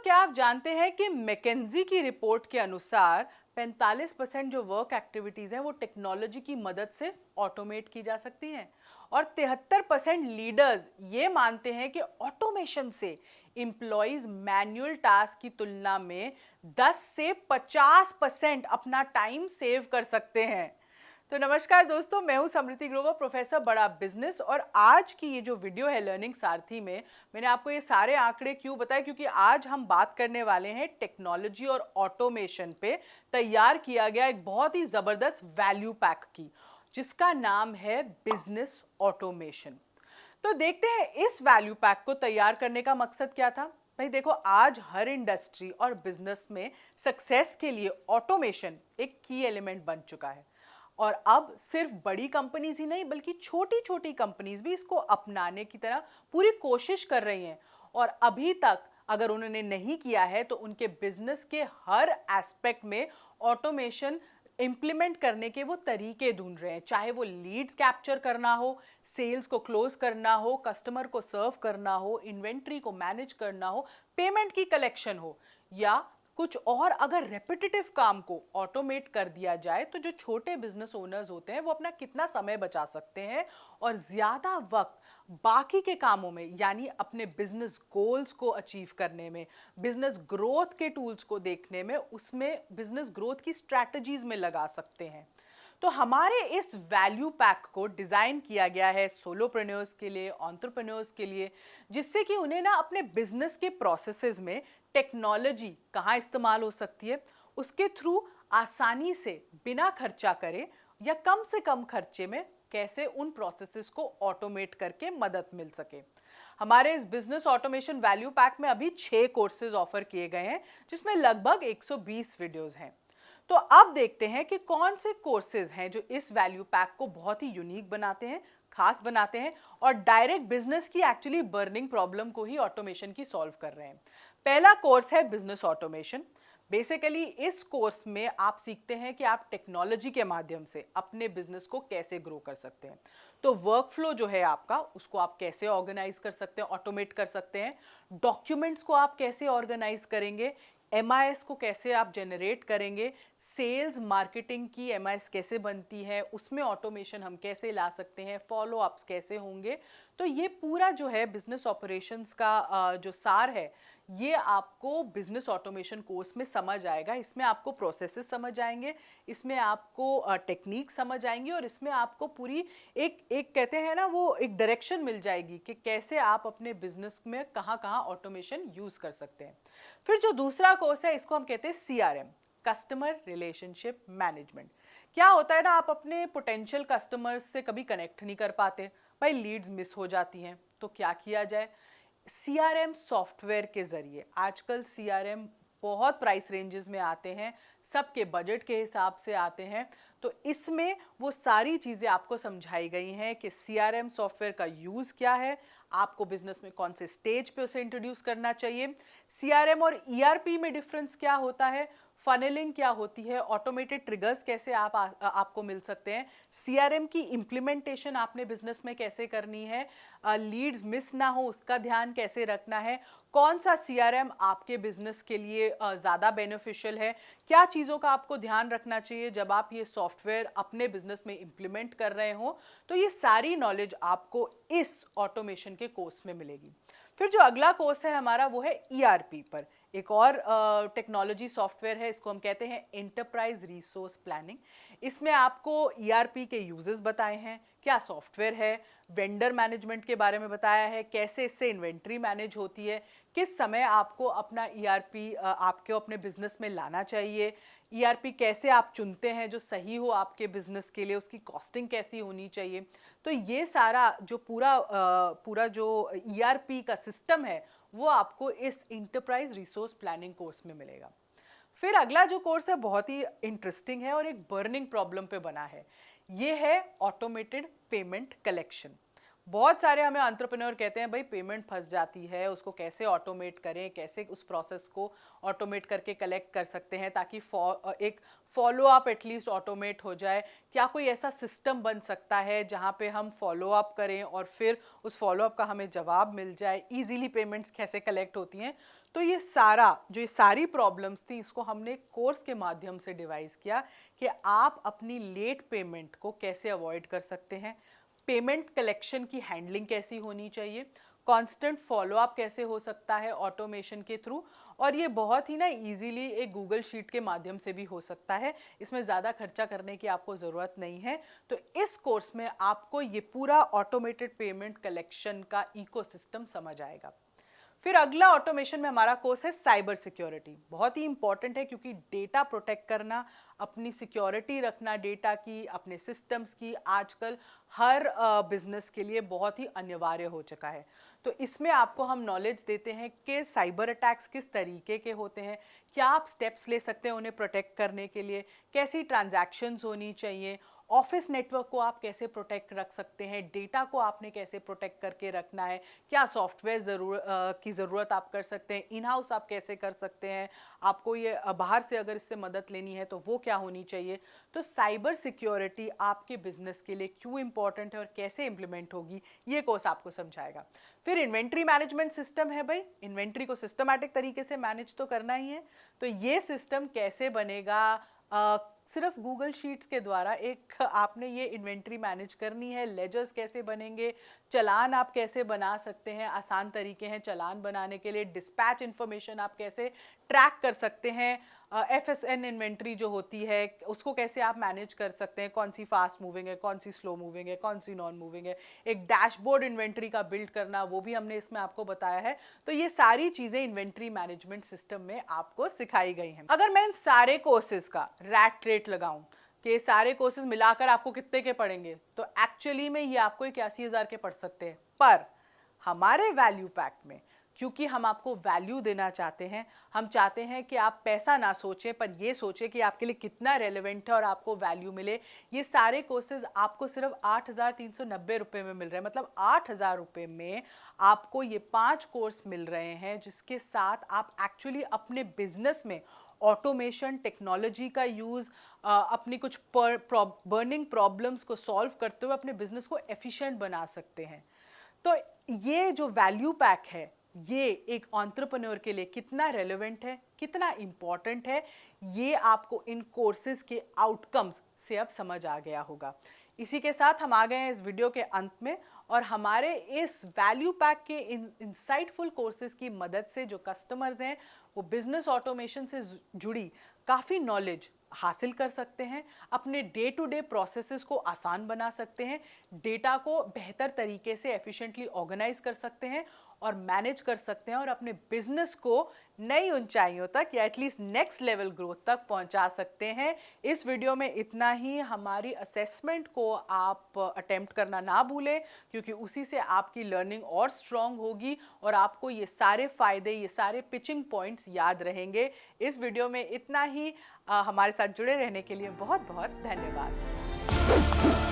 क्या आप जानते हैं कि मैकेंजी की रिपोर्ट के अनुसार 45% जो वर्क एक्टिविटीज हैं वो टेक्नोलॉजी की मदद से ऑटोमेट की जा सकती हैं और 73% लीडर्स ये मानते हैं कि ऑटोमेशन से एम्प्लॉइज मैनुअल टास्क की तुलना में 10 से 50% अपना टाइम सेव कर सकते हैं। तो नमस्कार दोस्तों, मैं हूं समृति ग्रोवर, प्रोफेसर बड़ा बिजनेस। और आज की ये जो वीडियो है लर्निंग सारथी में मैंने आपको ये सारे आंकड़े क्यों बताए, क्योंकि आज हम बात करने वाले हैं टेक्नोलॉजी और ऑटोमेशन पे तैयार किया गया एक बहुत ही जबरदस्त वैल्यू पैक की, जिसका नाम है बिजनेस ऑटोमेशन। तो देखते हैं इस वैल्यू पैक को तैयार करने का मकसद क्या था। भाई देखो, आज हर इंडस्ट्री और बिजनेस में सक्सेस के लिए ऑटोमेशन एक की एलिमेंट बन चुका है और अब सिर्फ बड़ी कंपनीज ही नहीं बल्कि छोटी छोटी कंपनीज भी इसको अपनाने की तरह पूरी कोशिश कर रही हैं। और अभी तक अगर उन्होंने नहीं किया है तो उनके बिजनेस के हर एस्पेक्ट में ऑटोमेशन इंप्लीमेंट करने के वो तरीके ढूंढ रहे हैं, चाहे वो लीड्स कैप्चर करना हो, सेल्स को क्लोज करना हो, कस्टमर को सर्व करना हो, इन्वेंट्री को मैनेज करना हो, पेमेंट की कलेक्शन हो या कुछ और। अगर रेपिटेटिव काम को ऑटोमेट कर दिया जाए तो जो छोटे बिजनेस ओनर्स होते हैं वो अपना कितना समय बचा सकते हैं और ज्यादा वक्त बाकी के कामों में, यानी अपने बिजनेस गोल्स को अचीव करने में, बिजनेस ग्रोथ के टूल्स को देखने में, उसमें बिजनेस ग्रोथ की स्ट्रैटेजीज में लगा सकते हैं। तो हमारे इस वैल्यू पैक को डिज़ाइन किया गया है सोलोप्रेन्योर्स के लिए, एंटरप्रेन्योर्स के लिए, जिससे कि उन्हें ना अपने बिजनेस के प्रोसेसेस में टेक्नोलॉजी कहाँ इस्तेमाल हो सकती है, उसके थ्रू आसानी से बिना खर्चा करे या कम से कम खर्चे में कैसे उन प्रोसेसेस को ऑटोमेट करके मदद मिल सके। हमारे इस बिजनेस ऑटोमेशन वैल्यू पैक में अभी 6 कोर्सेज ऑफर किए गए हैं, जिसमें लगभग 120 वीडियोस हैं। तो अब देखते हैं कि कौन से कोर्सेज हैं जो इस वैल्यू पैक को बहुत ही यूनिक बनाते हैं, खास बनाते हैं और डायरेक्ट बिजनेस की एक्चुअली बर्निंग प्रॉब्लम को ही ऑटोमेशन की सॉल्व कर रहे हैं। पहला कोर्स है बिजनेस ऑटोमेशन। बेसिकली इस कोर्स में आप सीखते हैं कि आप टेक्नोलॉजी के माध्यम से अपने बिजनेस को कैसे ग्रो कर सकते हैं। तो वर्कफ्लो जो है आपका, उसको आप कैसे ऑर्गेनाइज कर सकते हैं, ऑटोमेट कर सकते हैं। डॉक्यूमेंट्स को आप कैसे ऑर्गेनाइज करेंगे, MIS को कैसे आप जनरेट करेंगे, सेल्स मार्केटिंग की MIS कैसे बनती है, उसमें ऑटोमेशन हम कैसे ला सकते हैं, फॉलो अप्स कैसे होंगे। तो ये पूरा जो है बिजनेस ऑपरेशंस का जो सार है, ये आपको बिजनेस ऑटोमेशन कोर्स में समझ आएगा। इसमें आपको प्रोसेसेस समझ आएंगे, इसमें आपको टेक्निक समझ आएंगी और इसमें आपको पूरी एक कहते हैं ना, वो एक डायरेक्शन मिल जाएगी कि कैसे आप अपने बिजनेस में कहाँ कहाँ ऑटोमेशन यूज कर सकते हैं। फिर जो दूसरा कोर्स है, इसको हम कहते हैं CRM, कस्टमर रिलेशनशिप मैनेजमेंट। क्या होता है ना, आप अपने पोटेंशियल कस्टमर्स से कभी कनेक्ट नहीं कर पाते, भाई लीड्स मिस हो जाती हैं, तो क्या किया जाए। CRM सॉफ्टवेयर के जरिए, आजकल CRM बहुत प्राइस रेंजेस में आते हैं, सबके बजट के हिसाब से आते हैं। तो इसमें वो सारी चीज़ें आपको समझाई गई हैं कि CRM सॉफ्टवेयर का यूज़ क्या है, आपको बिजनेस में कौन से स्टेज पे उसे इंट्रोड्यूस करना चाहिए, CRM और ERP में डिफरेंस क्या होता है, फनेलिंग क्या होती है, ऑटोमेटेड ट्रिगर्स कैसे आपको मिल सकते हैं, CRM की इम्प्लीमेंटेशन आपने बिजनेस में कैसे करनी है, लीड्स मिस ना हो उसका ध्यान कैसे रखना है, कौन सा CRM आपके बिजनेस के लिए ज़्यादा बेनिफिशियल है, क्या चीज़ों का आपको ध्यान रखना चाहिए जब आप ये सॉफ्टवेयर अपने बिजनेस में इम्प्लीमेंट कर रहे हो। तो ये सारी नॉलेज आपको इस ऑटोमेशन के कोर्स में मिलेगी। फिर जो अगला कोर्स है हमारा, वो है ERP पर। एक और टेक्नोलॉजी सॉफ्टवेयर है, इसको हम कहते हैं एंटरप्राइज रिसोर्स प्लानिंग। इसमें आपको ERP के यूजेस बताए हैं, क्या सॉफ्टवेयर है, वेंडर मैनेजमेंट के बारे में बताया है, कैसे इससे इन्वेंट्री मैनेज होती है, किस समय आपको अपना ERP आपके अपने बिजनेस में लाना चाहिए, ERP कैसे आप चुनते हैं जो सही हो आपके बिजनेस के लिए, उसकी कॉस्टिंग कैसी होनी चाहिए। तो ये सारा जो पूरा जो ERP का सिस्टम है वो आपको इस इंटरप्राइज रिसोर्स प्लानिंग कोर्स में मिलेगा। फिर अगला जो कोर्स है बहुत ही इंटरेस्टिंग है और एक बर्निंग प्रॉब्लम पे बना है, ये है ऑटोमेटेड पेमेंट कलेक्शन। बहुत सारे हमें एंटरप्रेन्योर कहते हैं भाई पेमेंट फंस जाती है, उसको कैसे ऑटोमेट करें, कैसे उस प्रोसेस को ऑटोमेट करके कलेक्ट कर सकते हैं ताकि एक फॉलो अप एटलीस्ट ऑटोमेट हो जाए। क्या कोई ऐसा सिस्टम बन सकता है जहां पे हम फॉलो अप करें और फिर उस फॉलो अप का हमें जवाब मिल जाए, इजीली पेमेंट्स कैसे कलेक्ट होती हैं। तो ये सारी प्रॉब्लम्स थी, इसको हमने कोर्स के माध्यम से डिवाइस किया कि आप अपनी लेट पेमेंट को कैसे अवॉइड कर सकते हैं, पेमेंट कलेक्शन की हैंडलिंग कैसी होनी चाहिए, कांस्टेंट फॉलोअप कैसे हो सकता है ऑटोमेशन के थ्रू, और ये बहुत ही ना इजीली एक गूगल शीट के माध्यम से भी हो सकता है, इसमें ज़्यादा खर्चा करने की आपको ज़रूरत नहीं है। तो इस कोर्स में आपको ये पूरा ऑटोमेटेड पेमेंट कलेक्शन का इकोसिस्टम समझ आएगा। फिर अगला ऑटोमेशन में हमारा कोर्स है साइबर सिक्योरिटी। बहुत ही इंपॉर्टेंट है क्योंकि डेटा प्रोटेक्ट करना, अपनी सिक्योरिटी रखना डेटा की, अपने सिस्टम्स की, आजकल हर बिजनेस के लिए बहुत ही अनिवार्य हो चुका है। तो इसमें आपको हम नॉलेज देते हैं कि साइबर अटैक्स किस तरीके के होते हैं, क्या आप स्टेप्स ले सकते हैं उन्हें प्रोटेक्ट करने के लिए, कैसी ट्रांजैक्शंस होनी चाहिए, ऑफिस नेटवर्क को आप कैसे प्रोटेक्ट रख सकते हैं, डेटा को आपने कैसे प्रोटेक्ट करके रखना है, क्या सॉफ्टवेयर की ज़रूरत आप कर सकते हैं, इन हाउस आप कैसे कर सकते हैं, आपको ये बाहर से अगर इससे मदद लेनी है तो वो क्या होनी चाहिए। तो साइबर सिक्योरिटी आपके बिजनेस के लिए क्यों इंपॉर्टेंट है और कैसे इंप्लीमेंट होगी, ये कोर्स आपको समझाएगा। फिर इन्वेंट्री मैनेजमेंट सिस्टम है भाई, इन्वेंट्री को सिस्टमैटिक तरीके से मैनेज तो करना ही है। तो ये सिस्टम कैसे बनेगा, सिर्फ गूगल शीट्स के द्वारा एक आपने ये इन्वेंट्री मैनेज करनी है, लेजर्स कैसे बनेंगे, चलान आप कैसे बना सकते हैं, आसान तरीके हैं चलान बनाने के लिए, डिस्पैच इन्फॉर्मेशन आप कैसे ट्रैक कर सकते हैं, FSN इन्वेंट्री जो होती है उसको कैसे आप मैनेज कर सकते हैं, कौन सी फास्ट मूविंग है, कौन सी स्लो मूविंग है, कौन सी नॉन मूविंग है, एक डैशबोर्ड इन्वेंट्री का बिल्ड करना वो भी हमने इसमें आपको बताया है। तो ये सारी चीज़ें इन्वेंट्री मैनेजमेंट सिस्टम में आपको सिखाई गई हैं। अगर मैं इन सारे कोर्सेज का रैट रेट लगाऊं कि सारे कोर्सेज मिलाकर आपको कितने के पड़ेंगे, तो एक्चुअली में ये आपको 81,000 के पड़ सकते हैं। पर हमारे वैल्यू पैक में, क्योंकि हम आपको वैल्यू देना चाहते हैं, हम चाहते हैं कि आप पैसा ना सोचें पर ये सोचें कि आपके लिए कितना रेलेवेंट है और आपको वैल्यू मिले। ये सारे कोर्सेज आपको सिर्फ 8,390 रुपये में मिल रहे हैं। मतलब 8,000 रुपये में आपको ये 5 कोर्स मिल रहे हैं, जिसके साथ आप एक्चुअली अपने बिजनेस में ऑटोमेशन टेक्नोलॉजी का यूज़, अपनी कुछ बर्निंग प्रॉब्लम्स को सॉल्व करते हुए अपने बिजनेस को एफिशिएंट बना सकते हैं। तो ये जो वैल्यू पैक है, ये एक एंटरप्रेन्योर के लिए कितना रेलेवेंट है, कितना इम्पॉर्टेंट है, ये आपको इन कोर्सेज के आउटकम्स से अब समझ आ गया होगा। इसी के साथ हम आ गए हैं इस वीडियो के अंत में, और हमारे इस वैल्यू पैक के इंसाइटफुल कोर्सेज की मदद से जो कस्टमर्स हैं वो बिजनेस ऑटोमेशन से जुड़ी काफ़ी नॉलेज हासिल कर सकते हैं, अपने डे टू डे प्रोसेसेस को आसान बना सकते हैं, डेटा को बेहतर तरीके से एफिशिएंटली ऑर्गेनाइज कर सकते हैं और मैनेज कर सकते हैं, और अपने बिजनेस को नई ऊंचाइयों तक या एटलीस्ट नेक्स्ट लेवल ग्रोथ तक पहुंचा सकते हैं। इस वीडियो में इतना ही। हमारी असेसमेंट को आप अटेम्प्ट करना ना भूलें, क्योंकि उसी से आपकी लर्निंग और स्ट्रांग होगी और आपको ये सारे फ़ायदे, ये सारे पिचिंग पॉइंट्स याद रहेंगे। इस वीडियो में इतना ही। हमारे साथ जुड़े रहने के लिए बहुत बहुत धन्यवाद।